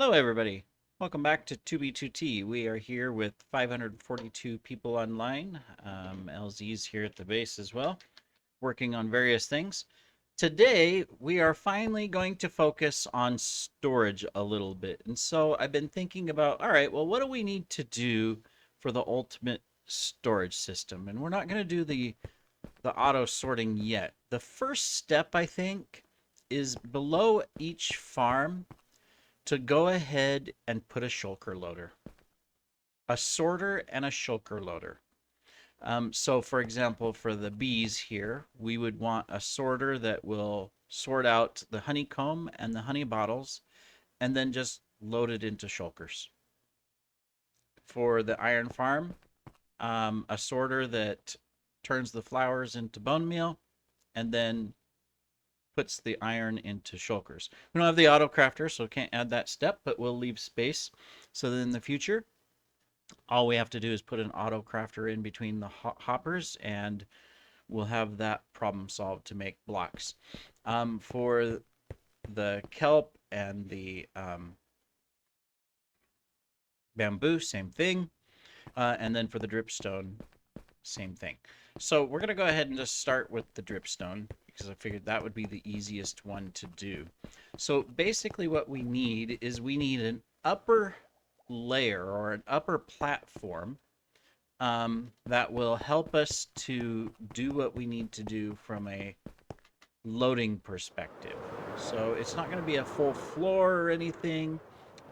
Hello, everybody. Welcome back to 2B2T. We are here with 542 people online. LZ's here at the base as well, working on various things. Today, we are finally going to focus on storage a little bit. And so I've been thinking about, all right, well, what do we need to do for the ultimate storage system? And we're not going to do the auto sorting yet. The first step, I think, is below each farm to go ahead and put a shulker loader, a sorter and a shulker loader. So for example, for the bees here, we would want a sorter that will sort out the honeycomb and the honey bottles and then just load it into shulkers. For the iron farm, a sorter that turns the flowers into bone meal and then puts the iron into shulkers. We don't have the auto crafter, so can't add that step, but we'll leave space so that in the future, all we have to do is put an auto crafter in between the hoppers and we'll have that problem solved to make blocks. For the kelp and the bamboo, same thing. And then for the dripstone, same thing. So we're going to go ahead and just start with the dripstone because I figured that would be the easiest one to do. So basically what we need is we need an upper layer or an upper platform that will help us to do what we need to do from a loading perspective. So it's not going to be a full floor or anything.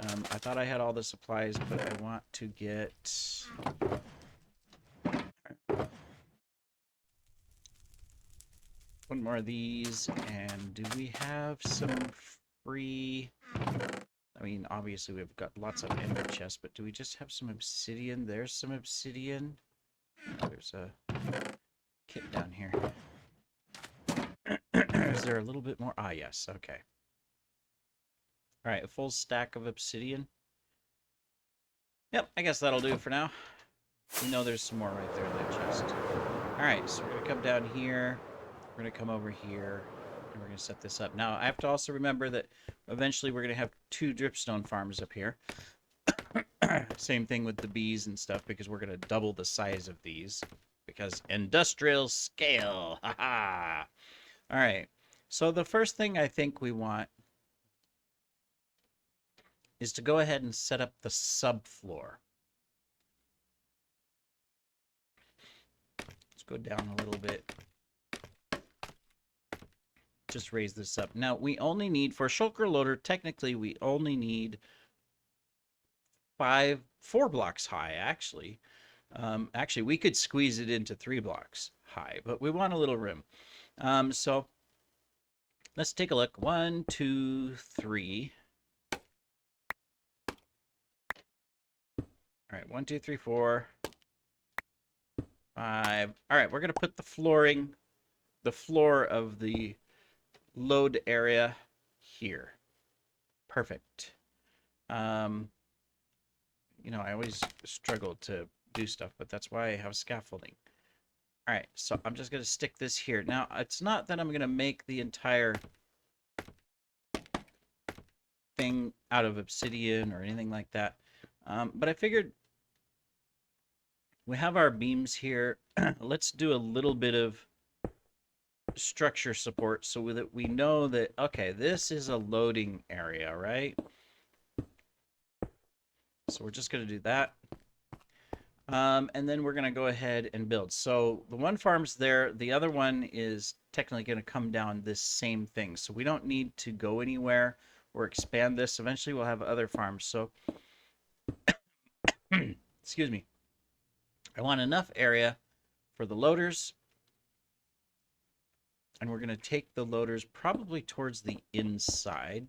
I thought I had all the supplies, but I want to get one more of these. And do we have some free? I mean, obviously we've got lots of ender chests, but do we just have some obsidian? There's some obsidian. There's a kit down here. Is there a little bit more? Ah, yes. Okay. All right, a full stack of obsidian. Yep, I guess that'll do for now. We know there's some more right there in that chest. All right, so we're going to come down here. We're going to come over here, and we're going to set this up. Now, I have to also remember that eventually we're going to have 2 dripstone farms up here. Same thing with the bees and stuff, because we're going to double the size of these. Because industrial scale. Haha. All right. So the first thing I think we want is to go ahead and set up the subfloor. Let's go down a little bit. Just raise this up. Now, we only need, for a shulker loader, technically, we only need 4 blocks high, actually. Actually, we could squeeze it into 3 blocks high, but we want a little room. So let's take a look. 1, 2, 3. All right, 1, 2, 3, 4, 5. All right, we're going to put the floor of the load area here. Perfect. You know, I always struggle to do stuff, but that's why I have scaffolding. All right, so I'm just going to stick this here. Now, it's not that I'm going to make the entire thing out of obsidian or anything like that, but I figured we have our beams here. Let's do a little bit of structure support so that we know that, okay, this is a loading area, right? So we're just going to do that. And then we're going to go ahead and build. So the one farm's there. The other one is technically going to come down this same thing. So we don't need to go anywhere or expand this. Eventually we'll have other farms. So, excuse me. I want enough area for the loaders. And we're going to take the loaders probably towards the inside.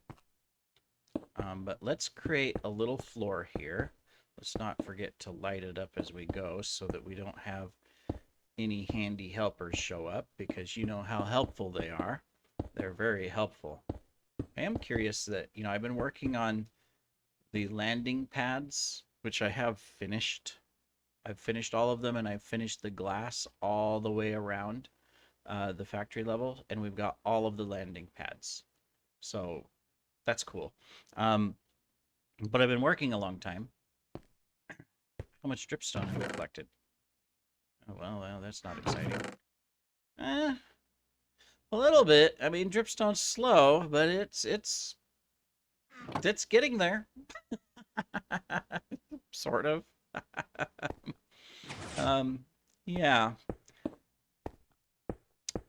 But let's create a little floor here. Let's not forget to light it up as we go so that we don't have any handy helpers show up, because you know how helpful they are. They're very helpful. I am curious that, you know, I've been working on the landing pads, which I have finished. I've finished all of them, and I've finished the glass all the way around the factory level, and we've got all of the landing pads. So that's cool. but I've been working a long time. How much dripstone have I collected? Oh, well, that's not exciting. Eh, a little bit. I mean, dripstone's slow, but it's getting there. Sort of. um, yeah.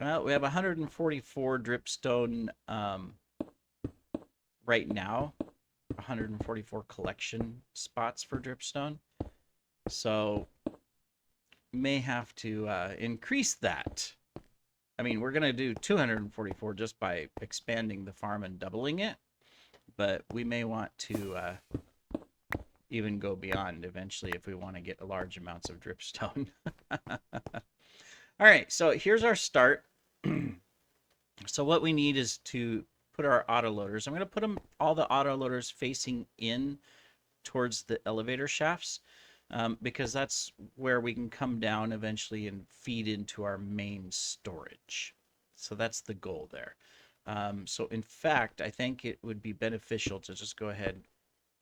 Well, we have 144 dripstone right now. 144 collection spots for dripstone. So may have to increase that. I mean, we're going to do 244 just by expanding the farm and doubling it, but we may want to even go beyond eventually if we want to get large amounts of dripstone. All right, so here's our start. So what we need is to put our autoloaders. I'm going to put them, all the autoloaders facing in towards the elevator shafts, because that's where we can come down eventually and feed into our main storage. So that's the goal there. So in fact, I think it would be beneficial to just go ahead and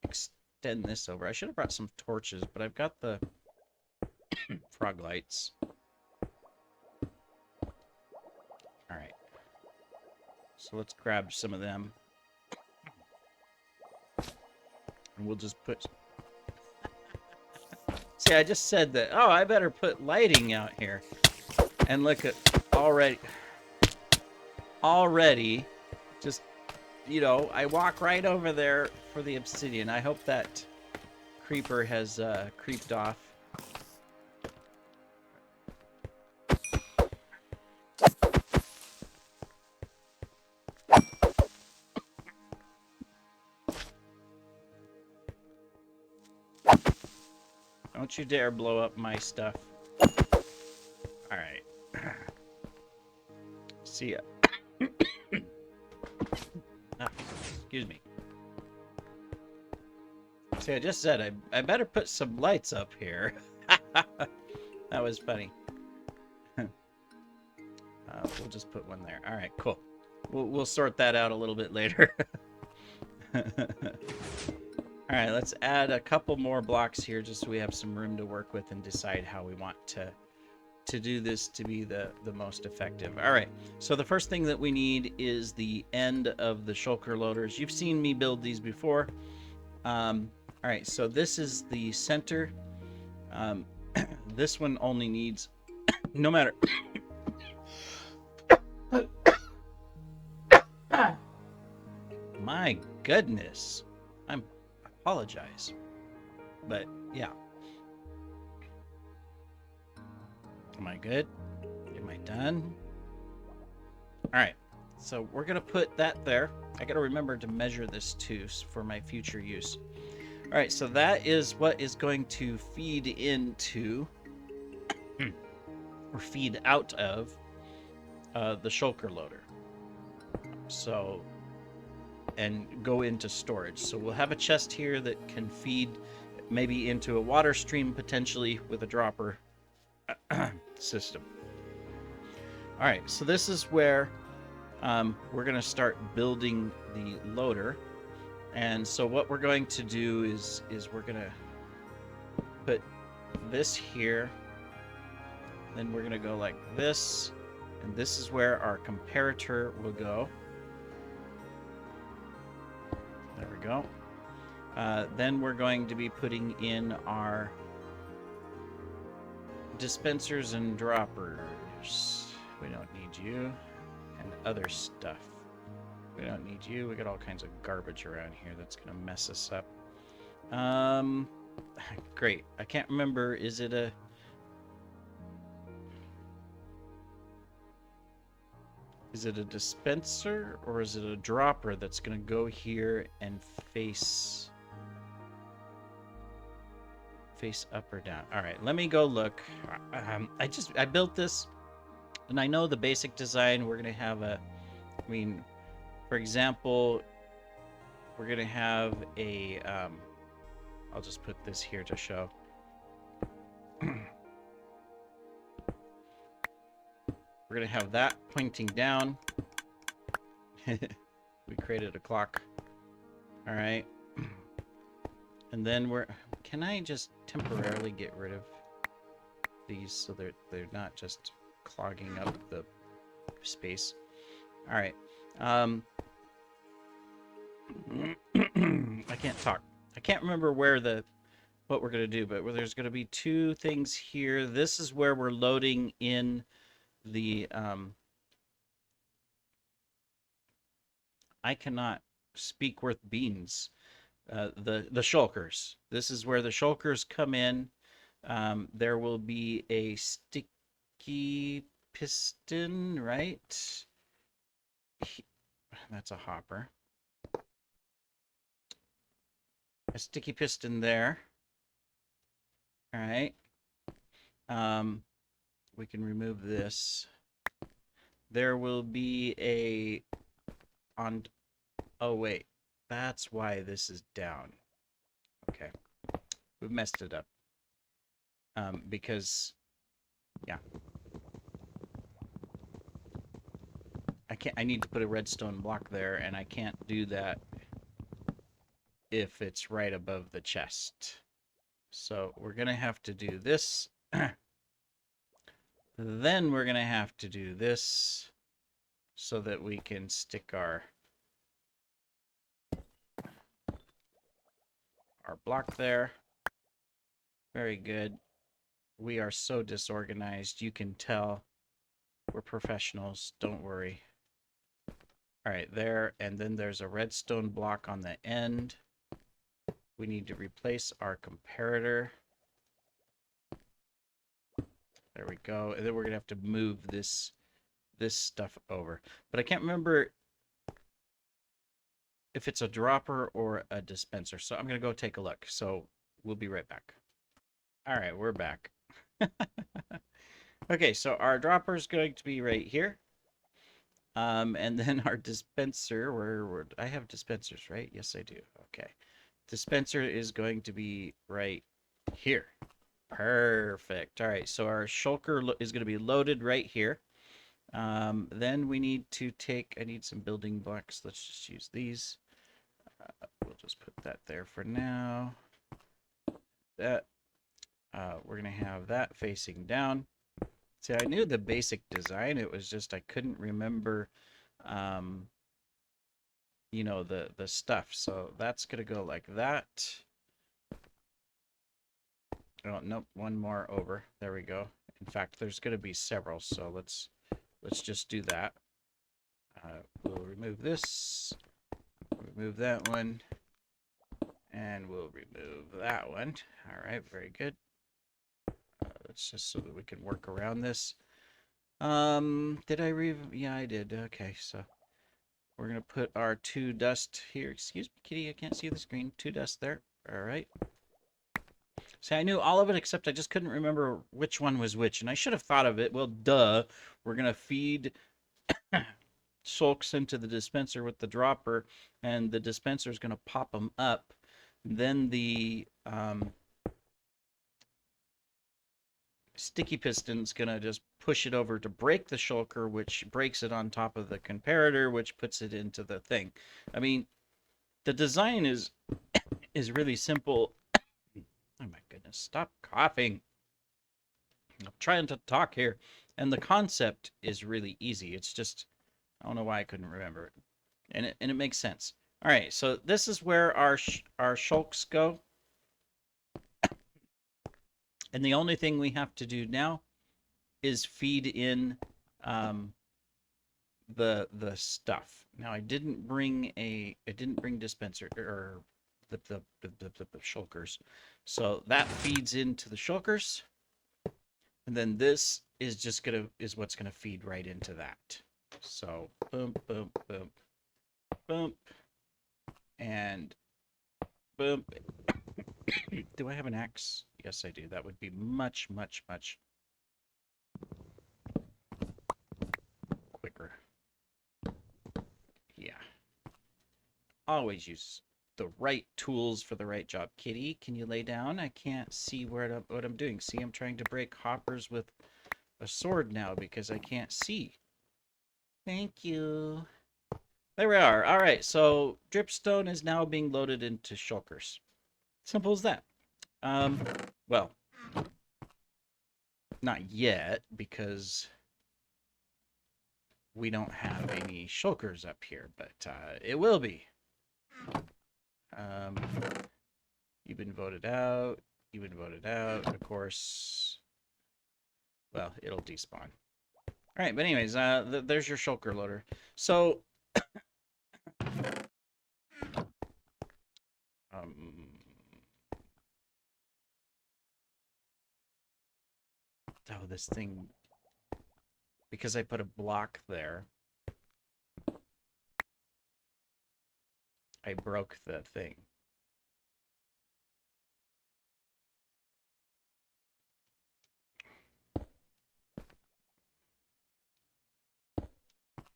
extend this over. I should have brought some torches, but I've got the frog lights. All right. So let's grab some of them. And we'll just put... See, I just said that, oh, I better put lighting out here. And look at already, just, you know, I walk right over there for the obsidian. I hope that creeper has creeped off. Don't you dare blow up my stuff. All right. See ya. Excuse me. See, I just said I better put some lights up here. That was funny. We'll just put one there. All right, cool. We'll sort that out a little bit later. All right, let's add a couple more blocks here just so we have some room to work with and decide how we want to do this to be the most effective. All right, so the first thing that we need is the end of the shulker loaders. You've seen me build these before. All right, so this is the center. This one only needs, no matter... My goodness. I apologize. But, yeah. Am I good? Am I done? All right. So we're going to put that there. I got to remember to measure this too for my future use. All right. So that is what is going to feed into or feed out of the shulker loader. So, and go into storage. So we'll have a chest here that can feed maybe into a water stream potentially with a dropper system. All right, so this is where we're going to start building the loader. And so what we're going to do is we're going to put this here. Then we're going to go like this. And this is where our comparator will go. There we go. Then we're going to be putting in our dispensers and droppers. We don't need you. And other stuff. We don't need you. We got all kinds of garbage around here that's going to mess us up. Great. I can't remember. Is it a... Is it a dispenser or is it a dropper that's going to go here and face up or down? All right, let me go look. I built this and I know the basic design. We're going to have a, I mean, for example, we're going to have a, I'll just put this here to show. We're going to have that pointing down. We created a clock. All right. And then can I just temporarily get rid of these so they're not just clogging up the space? All right. I can't talk. I can't remember what we're gonna do, but there's gonna be two things here. This is where we're loading in the I cannot speak worth beans. The shulkers. This is where the shulkers come in. There will be a sticky piston, right? That's a hopper. A sticky piston there. All right. We can remove this. There will be a on. Oh wait, that's why this is down. Okay, we messed it up. Because yeah, I need to put a redstone block there, and I can't do that if it's right above the chest. So we're gonna have to do this. Then we're gonna have to do this so that we can stick our block there. Very good. We are so disorganized. You can tell we're professionals. Don't worry. All right, there. And then there's a redstone block on the end. We need to replace our comparator. There we go. And then we're going to have to move this stuff over. But I can't remember if it's a dropper or a dispenser. So I'm going to go take a look. So we'll be right back. All right, we're back. Okay, so our dropper is going to be right here. And then our dispenser, where I have dispensers, right? Yes, I do. Okay. Dispenser is going to be right here. Perfect. All right, so our shulker is going to be loaded right here. Then we need to I need some building blocks. Let's just use these. We'll just put that there for now. That we're going to have that facing down. See, I knew the basic design. It was just I couldn't remember, you know, the stuff. So that's going to go like that. Oh, nope, one more over. There we go. In fact, there's going to be several, so let's just do that. We'll remove this, remove that one, and we'll remove that one. All right, very good. Let's just so that we can work around this. Did I yeah, I did. Okay, so we're going to put our 2 dust here. Excuse me, kitty, I can't see the screen. 2 dust there. All right. See, I knew all of it except I just couldn't remember which one was which, and I should have thought of it. Well, duh. We're going to feed shulks into the dispenser with the dropper, and the dispenser is going to pop them up. Then the sticky piston's going to just push it over to break the shulker, which breaks it on top of the comparator, which puts it into the thing. I mean, the design is really simple. Oh my goodness, stop coughing. I'm trying to talk here. And the concept is really easy. It's just, I don't know why I couldn't remember it. And it makes sense. All right, so this is where our shulks go. And the only thing we have to do now is feed in the stuff. Now I didn't bring dispenser or the shulkers. So that feeds into the shulkers. And then this is what's gonna feed right into that. So boom, boom, boom, boom, and boom. Do I have an axe? Yes, I do. That would be much, much, much quicker. Yeah. Always use the right tools for the right job. Kitty, can you lay down? I can't see what I'm doing. See, I'm trying to break hoppers with a sword now because I can't see. Thank you. There we are. All right, so dripstone is now being loaded into shulkers. Simple as that. Well, not yet, because we don't have any shulkers up here, but it will be. Um, you've been voted out. You've been voted out. Of course, well, it'll despawn. All right, but anyways, there's your shulker loader. So, um, oh, this thing, because I put a block there, I broke the thing.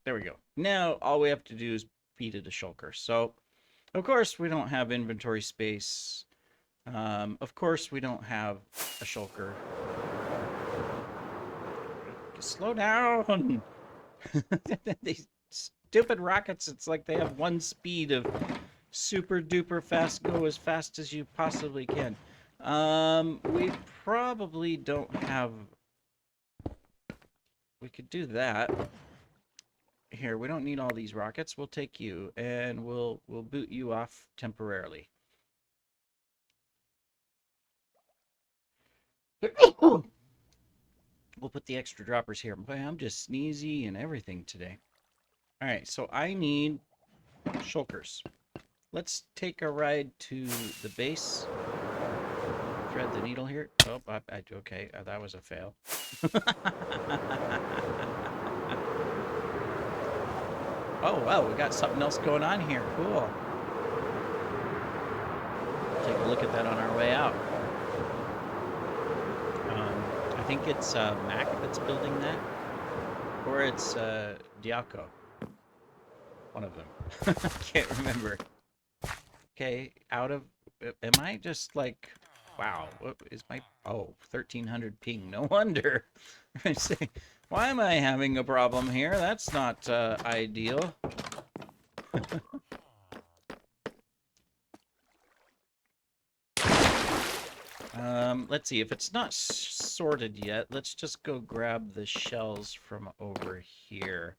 There we go. Now all we have to do is feed it a shulker. So, of course, we don't have inventory space. Of course, we don't have a shulker. Slow down! These stupid rockets, it's like they have one speed of super duper fast, go as fast as you possibly can. We probably don't have... We could do that. Here, we don't need all these rockets. We'll take you, and we'll boot you off temporarily. We'll put the extra droppers here. Boy, I'm just sneezy and everything today. All right, so I need shulkers. Let's take a ride to the base. Thread the needle here. Oh, okay, that was a fail. Oh, wow, we got something else going on here. Cool. Take a look at that on our way out. I think it's Mac that's building that, or it's Diaco. One of them. I can't remember. Okay, out of... Am I just like... Wow, what is my... Oh, 1300 ping. No wonder. I say, why am I having a problem here? That's not ideal. Let's see. If it's not sorted yet, let's just go grab the shells from over here.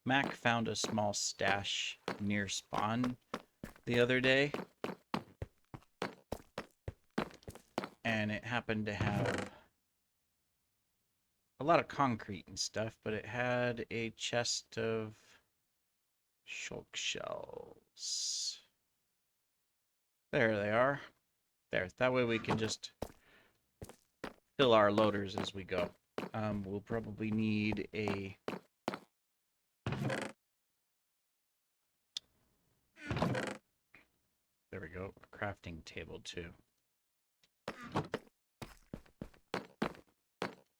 Mac found a small stash near spawn the other day, and it happened to have a lot of concrete and stuff, but it had a chest of shulk shells. There they are. There. That way we can just fill our loaders as we go. We'll probably need a... There we go. A crafting table too.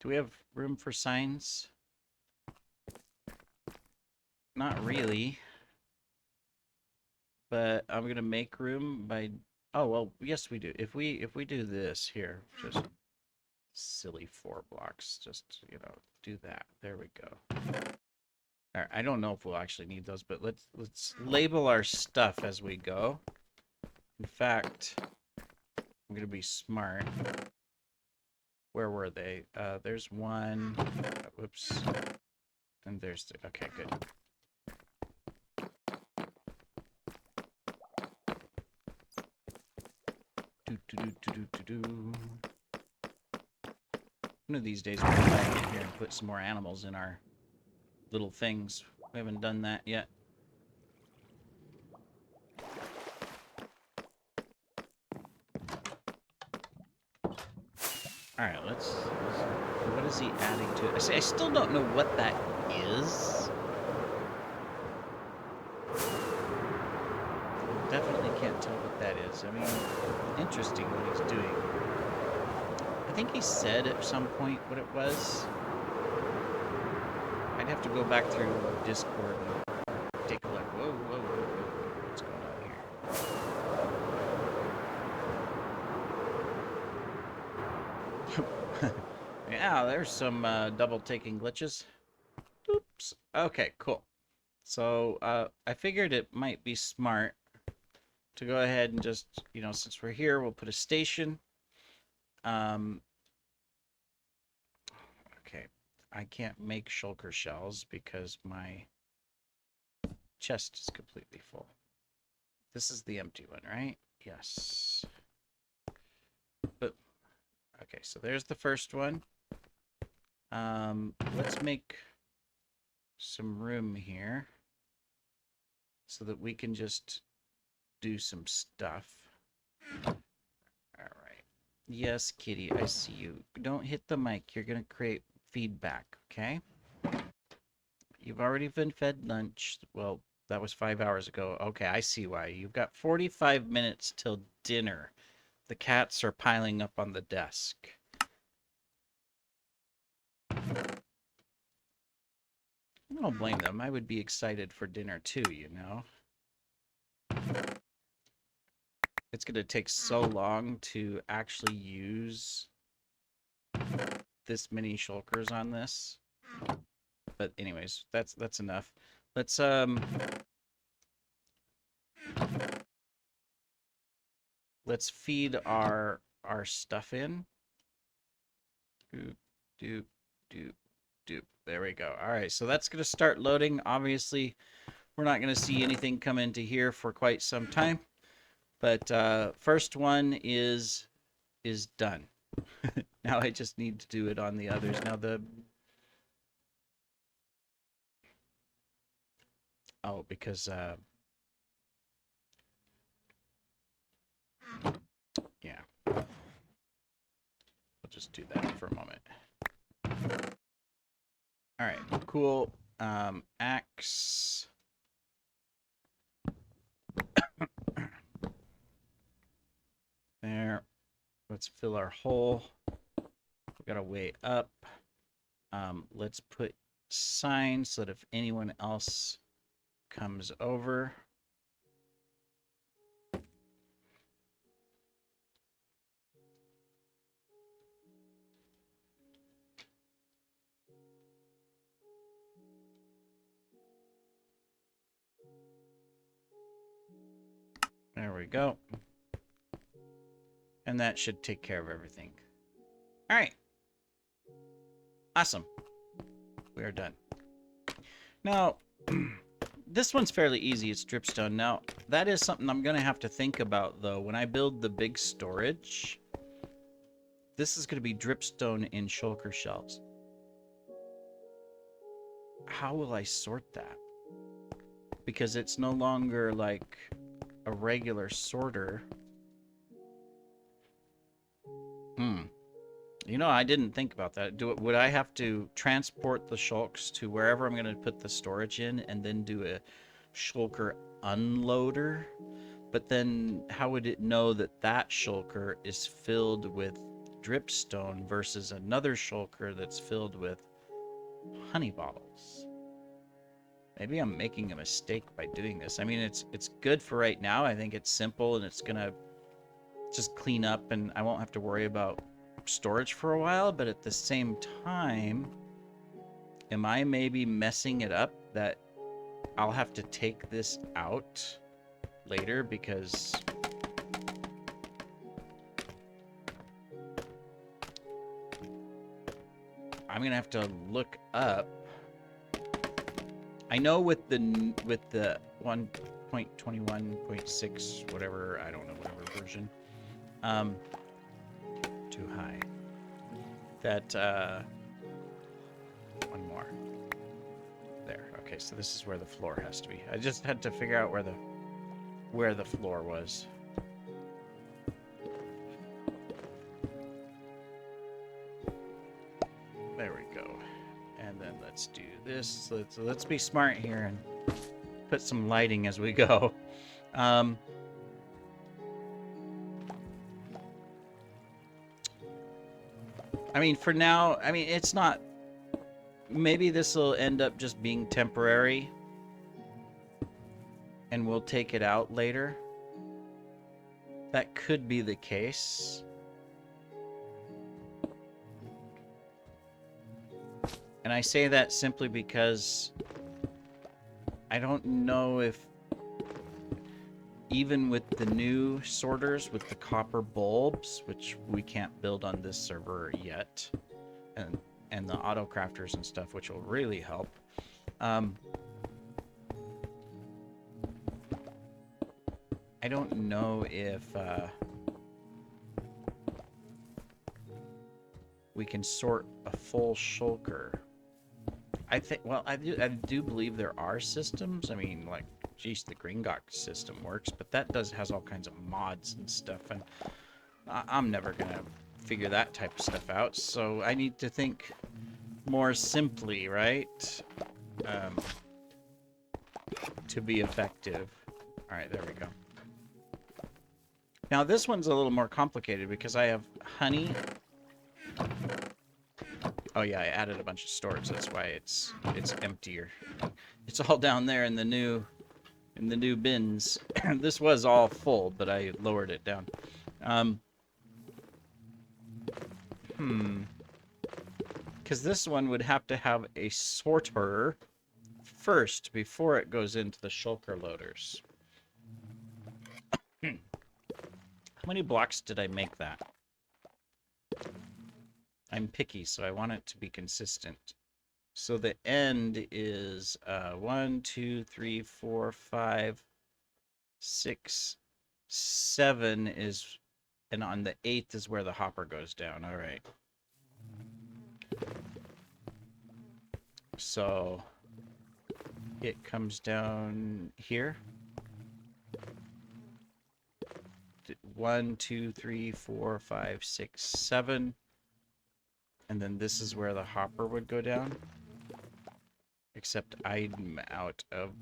Do we have room for signs? Not really. But I'm gonna make room by... Oh, well, yes we do. If we do this here, just silly 4 blocks, just, you know, do that. There we go. All right, I don't know if we'll actually need those, but let's label our stuff as we go. In fact, I'm gonna be smart. Where were they? There's one. Whoops. And there's the... Okay, good. One of these days we'll come back in here and put some more animals in our little things. We haven't done that yet. Alright, let's... What is he adding to it? I still don't know what that is. Definitely can't tell what that is. I mean, interesting what he's doing. I think he said at some point what it was. I'd have to go back through Discord and take a look. Whoa, whoa, whoa, whoa. What's going on here? Yeah, there's some double taking glitches. Oops. Okay, cool. So, I figured it might be smart to go ahead and just, since we're here, we'll put a station. Okay, I can't make shulker shells because my chest is completely full. This is the empty one, right? Yes. But okay, so there's the first one. Let's make some room here so that we can just do some stuff. All right. Yes, kitty, I see you. Don't hit the mic. You're going to create feedback, okay? You've already been fed lunch. Well, that was 5 hours ago. Okay, I see why. You've got 45 minutes till dinner. The cats are piling up on the desk. I don't blame them. I would be excited for dinner too, you know? It's going to take so long to actually use this many shulkers on this. But anyways, that's enough. Let's feed our stuff in. Doop, doop, doop, doop. There we go. All right, so that's going to start loading. Obviously, we're not going to see anything come into here for quite some time. But first one is done. Now I just need to do it on the others. Now because yeah. We'll just do that for a moment. All right, cool. Axe. There. Let's fill our hole. We got a way up. Let's put signs so that if anyone else comes over. There we go. And that should take care of everything. All right. Awesome. We are done. Now, this one's fairly easy. It's dripstone. Now, that is something I'm going to have to think about, though. When I build the big storage, this is going to be dripstone in shulker shells. How will I sort that? Because it's no longer like a regular sorter. You know, I didn't think about that. Would I have to transport the shulks to wherever I'm going to put the storage in and then do a shulker unloader? But then how would it know that that shulker is filled with dripstone versus another shulker that's filled with honey bottles? Maybe I'm making a mistake by doing this. I mean, it's good for right now. I think it's simple and it's going to just clean up and I won't have to worry about storage for a while, but at the same time, am I maybe messing it up that I'll have to take this out later because I'm gonna have to look up. I know with the 1.21.6 whatever, I don't know, whatever version, too high, that one more there. Okay, so this is where the floor has to be. I just had to figure out where the floor was. There we go. And then let's do this. Let's be smart here and put some lighting as we go. I mean, for now, I mean, it's not... Maybe this will end up just being temporary. And we'll take it out later. That could be the case. And I say that simply because I don't know if... even with the new sorters with the copper bulbs, which we can't build on this server yet, and the auto crafters and stuff, which will really help. I don't know if we can sort a full shulker. I think, well, I do believe there are systems. I mean, like, geez, the Gringok system works, but that has all kinds of mods and stuff, and I'm never gonna figure that type of stuff out. So I need to think more simply, right? To be effective. All right, there we go. Now this one's a little more complicated because I have honey. Oh yeah, I added a bunch of storage. That's why it's emptier. It's all down there in the new bins. This was all full, but I lowered it down. Because this one would have to have a sorter first before it goes into the shulker loaders. How many blocks did I make that? I'm picky, so I want it to be consistent. So the end is 1, 2, 3, 4, 5, 6, 7 is, and on the 8th is where the hopper goes down. All right. So it comes down here. 1, 2, 3, 4, 5, 6, 7. And then this is where the hopper would go down. Except I'm out of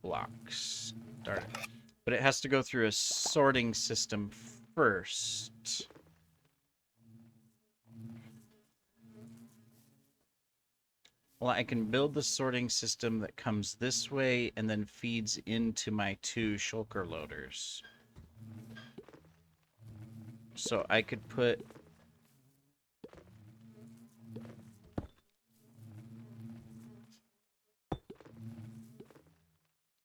blocks. Darn it. But it has to go through a sorting system first. Well, I can build the sorting system that comes this way and then feeds into my 2 shulker loaders. So I could put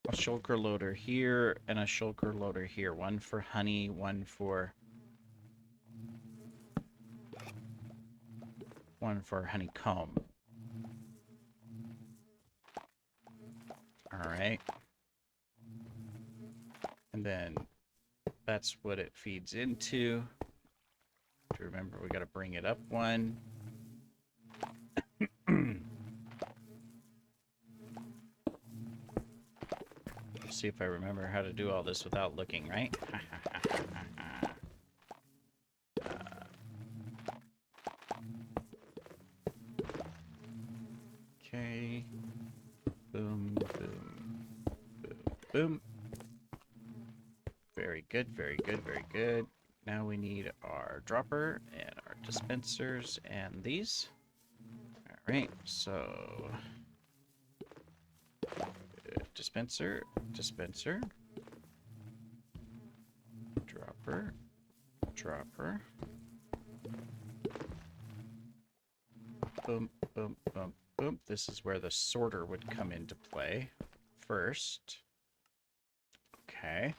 a shulker loader here and a shulker loader here. One for honey, one for honeycomb. All right. And then that's what it feeds into. To remember, we got to bring it up one. Let's see if I remember how to do all this without looking, right? Okay. Boom, boom, boom, boom. Very good, very good, very good. Now we need our dropper and our dispensers and these. All right, so dispenser, dispenser, dropper, dropper. Boom, boom, boom, boom. This is where the sorter would come into play first. Okay.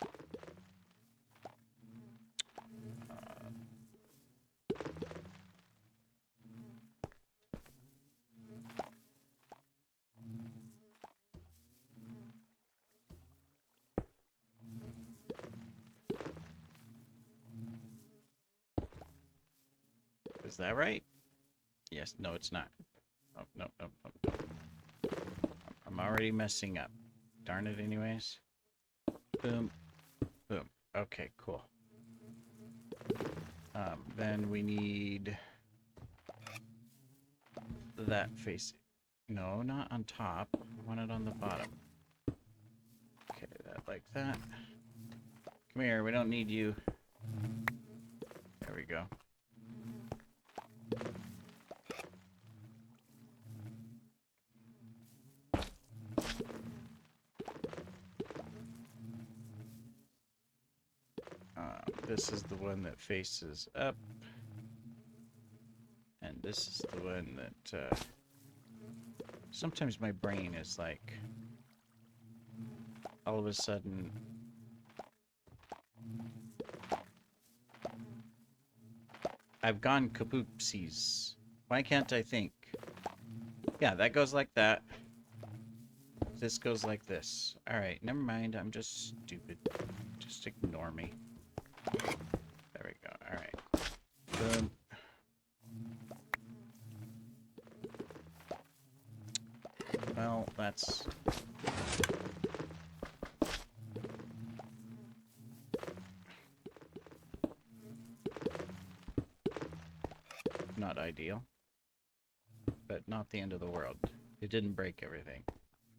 Is that right? Yes, no, it's not. Oh, no, no, no, no. I'm already messing up. Darn it anyways. Boom, boom. Okay, cool. Then we need that face. No, not on top. I want it on the bottom. Okay, that like that. Come here, we don't need you. There we go. This is the one that faces up. And this is the one that, sometimes my brain is like, all of a sudden, I've gone kapoopsies. Why can't I think? Yeah, that goes like that. This goes like this. Alright, never mind. I'm just stupid. Just ignore me. There we go. Alright. Boom. Well, that's... not ideal. But not the end of the world. It didn't break everything.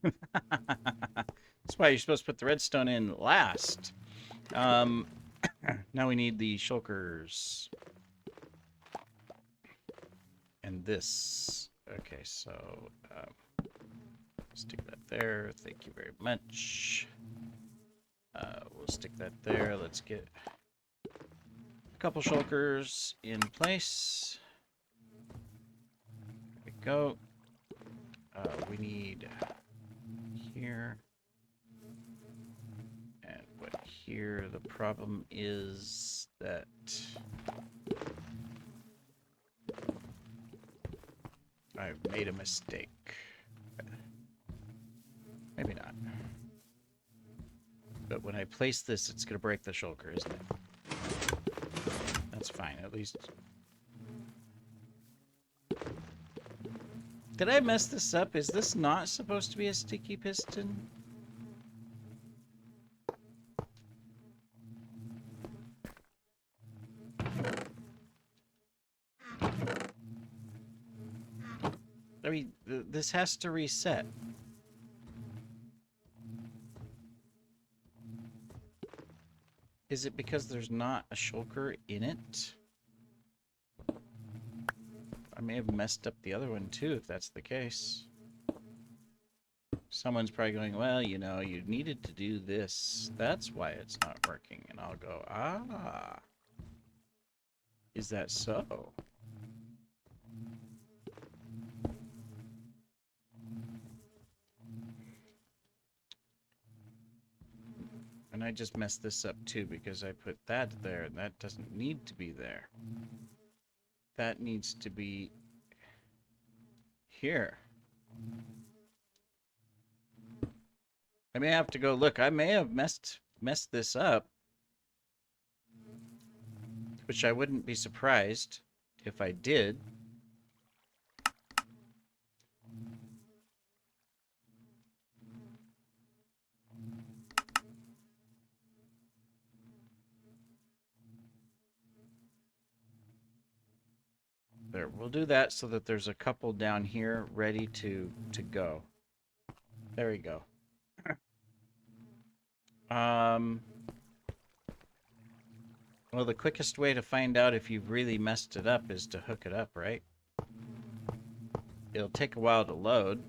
That's why you're supposed to put the redstone in last. Now we need the shulkers. And this. Okay, so stick that there. Thank you very much. We'll stick that there. Let's get a couple shulkers in place. There we go. We need here and what here. The problem is that I've made a mistake. Maybe not. But when I place this, it's going to break the shulker, isn't it? That's fine, at least. Did I mess this up? Is this not supposed to be a sticky piston? I mean, this has to reset. Is it because there's not a shulker in it? I may have messed up the other one too, if that's the case. Someone's probably going, well, you know, you needed to do this. That's why it's not working. And I'll go, ah. Is that so? And I just messed this up too because I put that there and that doesn't need to be there. That needs to be here. I may have to go look. I may have messed this up, which I wouldn't be surprised if I did. There, we'll do that so that there's a couple down here ready to go. There we go. Well, the quickest way to find out if you've really messed it up is to hook it up, right? It'll take a while to load.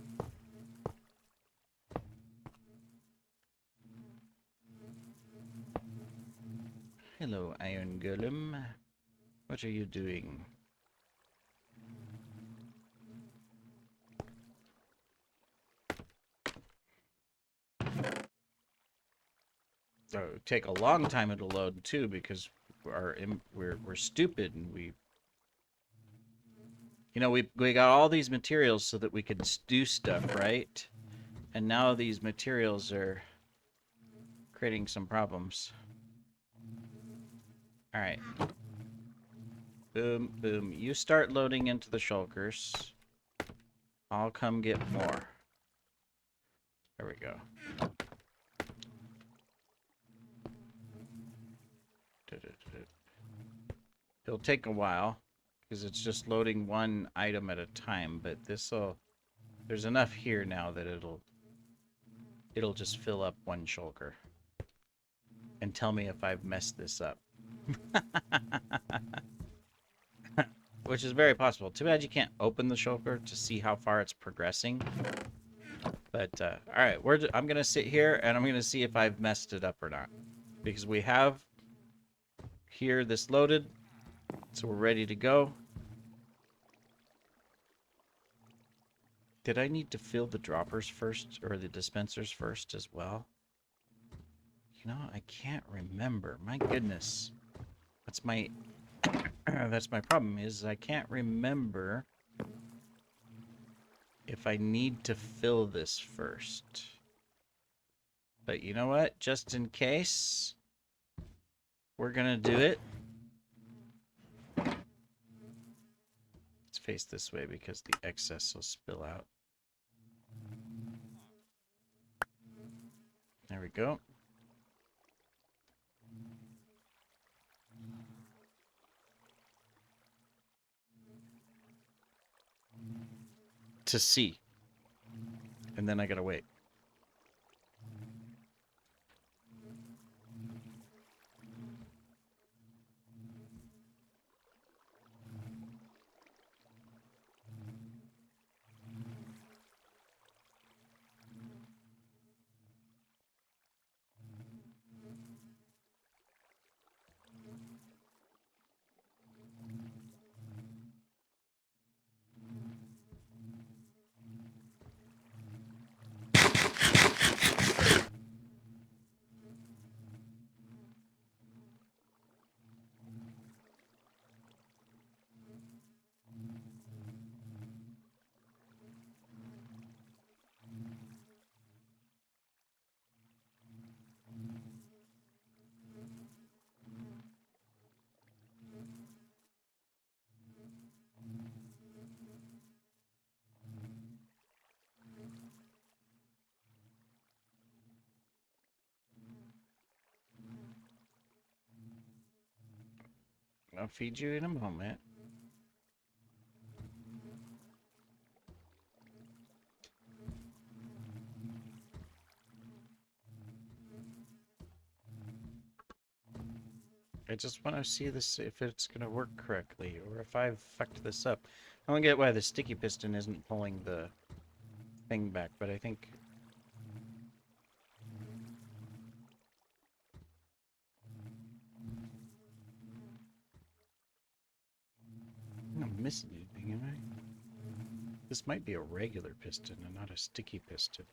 Hello, Iron Golem. What are you doing? So it would take a long time to load too because we're stupid and we got all these materials so that we could do stuff, right? And now these materials are creating some problems. All right. Boom, boom. You start loading into the shulkers. I'll come get more. There we go. It'll take a while because it's just loading one item at a time, but there's enough here now that it'll just fill up one shulker and tell me if I've messed this up. Which is very possible. Too bad you can't open the shulker to see how far it's progressing. But all right, I'm gonna sit here and I'm gonna see if I've messed it up or not, because we have here this loaded, so we're ready to go. Did I need to fill the droppers first or the dispensers first as well? You know, I can't remember. My goodness, that's my That's my problem, is I can't remember if I need to fill this first. But you know what? Just in case, we're gonna do it. Let's face this way because the excess will spill out. There we go. To see. And then I gotta wait. I'll feed you in a moment. I just want to see this, if it's going to work correctly, or if I've fucked this up. I don't get why the sticky piston isn't pulling the thing back, but I think... I'm not missing anything, am I? This might be a regular piston and not a sticky piston.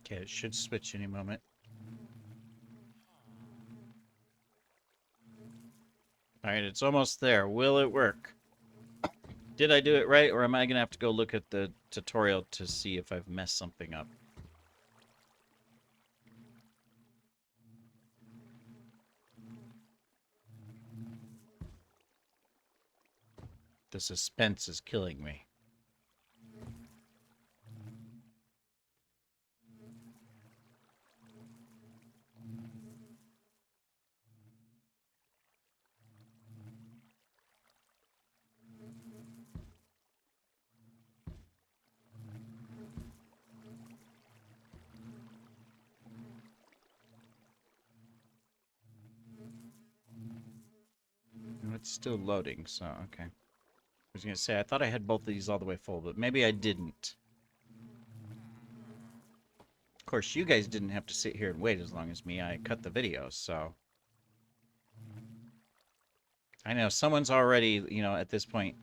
Okay, it should switch any moment. Alright, it's almost there. Will it work? Did I do it right, or am I going to have to go look at the tutorial to see if I've messed something up? The suspense is killing me. It's still loading, so okay. I was going to say, I thought I had both of these all the way full, but maybe I didn't. Of course, you guys didn't have to sit here and wait as long as me. I cut the video, so... I know someone's already, at this point,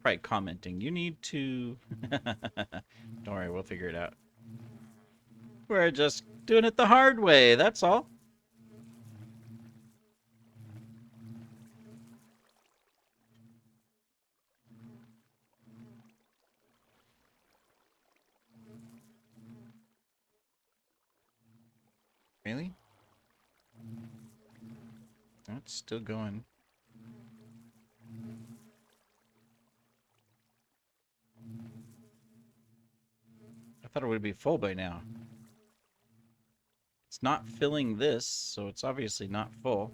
probably commenting, you need to... Don't worry, we'll figure it out. We're just doing it the hard way, that's all. Really? Oh, it's still going. I thought it would be full by now. It's not filling this, so it's obviously not full.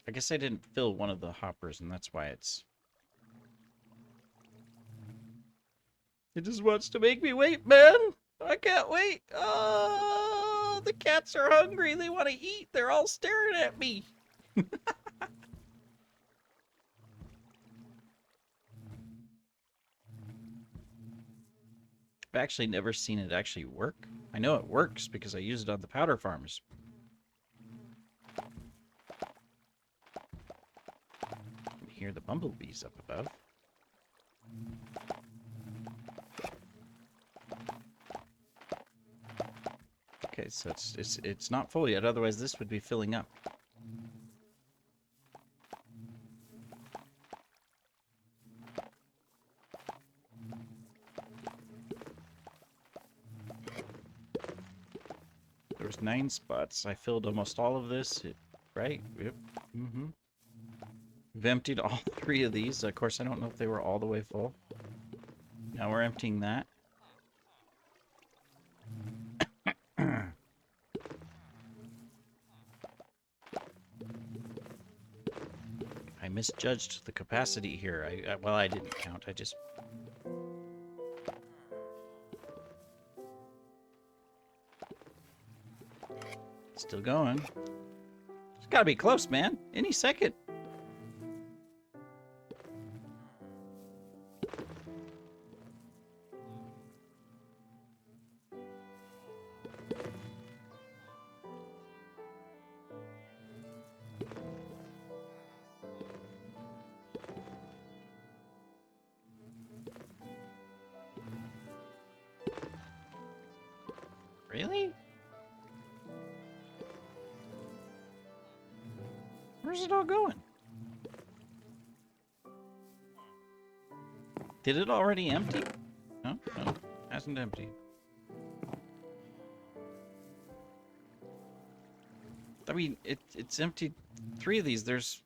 I guess I didn't fill one of the hoppers, and that's why it's... It just wants to make me wait, man. I can't wait. Oh, the cats are hungry. They want to eat. They're all staring at me. I've actually never seen it actually work. I know it works because I use it on the powder farms. I can hear the bumblebees up above. Okay, so it's not full yet, otherwise this would be filling up. There was 9 spots. I filled almost all of this, right? Yep. Mm-hmm. We've emptied all 3 of these. Of course, I don't know if they were all the way full. Now we're emptying that. I misjudged the capacity here. Well, I didn't count. I just... Still going. It's gotta be close, man. Any second. Really? Where's it all going? Did it already empty? No, no, hasn't emptied. I mean, it's emptied 3 of these. There's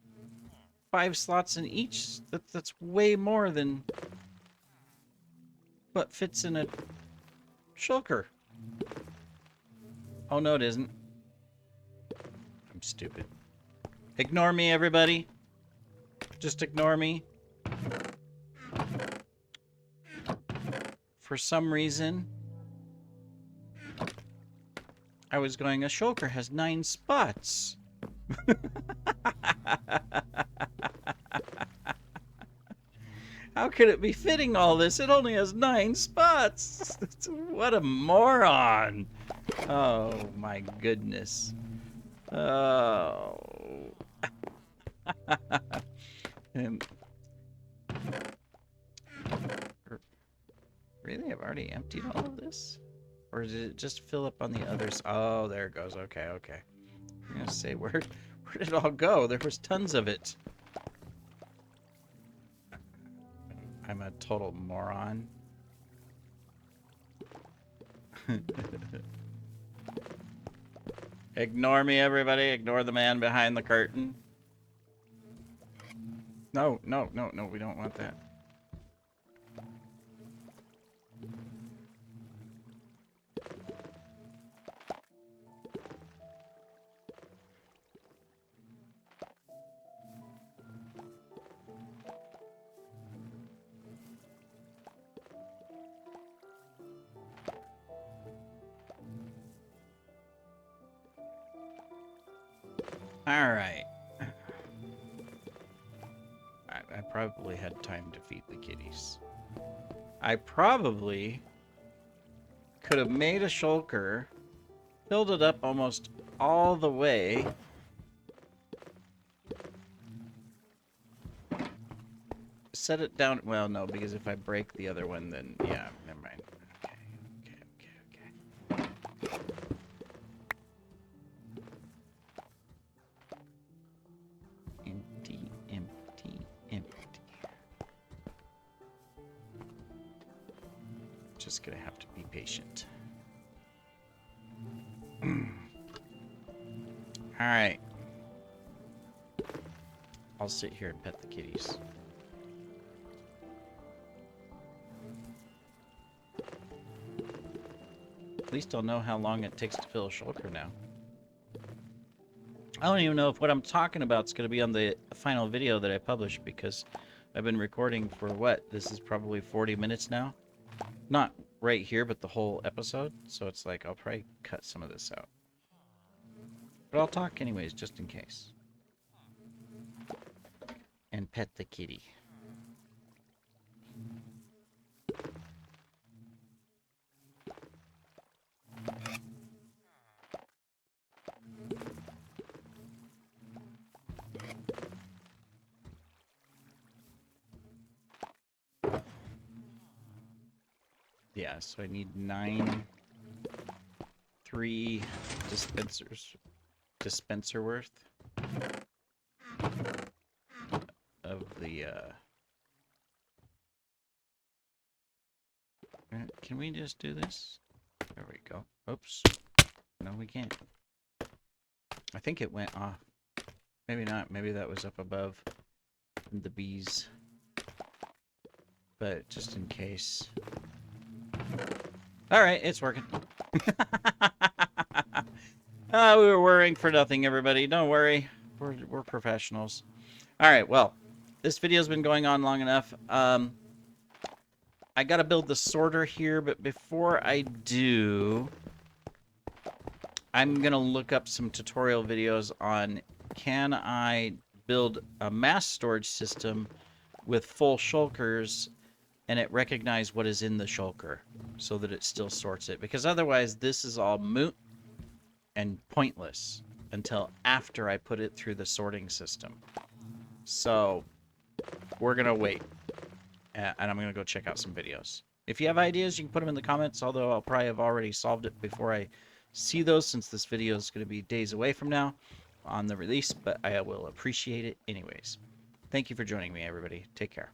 5 slots in each. That's way more than what fits in a shulker. Oh, no, it isn't. I'm stupid. Ignore me, everybody. Just ignore me. For some reason, I was going, a shulker has 9 spots. How could it be fitting all this? It only has 9 spots. What a moron. Oh, my goodness. Oh. And really? I've already emptied all of this? Or did it just fill up on the others? Oh, there it goes. Okay, okay. I'm gonna say, where did it all go? There was tons of it. I'm a total moron. Ignore me, everybody. Ignore the man behind the curtain. No, no, no, no. We don't want that. All right. I probably had time to feed the kitties. I probably could have made a shulker, filled it up almost all the way, set it down. Well, no, because if I break the other one, then yeah, never mind. Okay. Empty, empty, empty. Just gonna have to be patient. All right. I'll sit here and pet the kitties. At least I'll know how long it takes to fill a shulker now. I don't even know if what I'm talking about is going to be on the final video that I publish, because I've been recording for what? This is probably 40 minutes now. Not right here, but the whole episode. So it's like I'll probably cut some of this out. But I'll talk anyways, just in case. And pet the kitty. Yeah, so I need 3 dispenser worth of the can we just do this? There we go. Oops. No, we can't. I think it went off. Maybe not. Maybe that was up above the bees. But just in case. Alright, it's working. We were worrying for nothing, everybody. Don't worry. We're professionals. Alright, well, this video's been going on long enough. I gotta build the sorter here, but before I do, I'm gonna look up some tutorial videos on can I build a mass storage system with full shulkers and it recognize what is in the shulker so that it still sorts it, because otherwise this is all moot and pointless until after I put it through the sorting system. So we're gonna wait, and I'm gonna go check out some videos. If you have ideas, you can put them in the comments, although I'll probably have already solved it before I see those, since this video is going to be days away from now on the release, but I will appreciate it anyways. Thank you for joining me, everybody. Take care.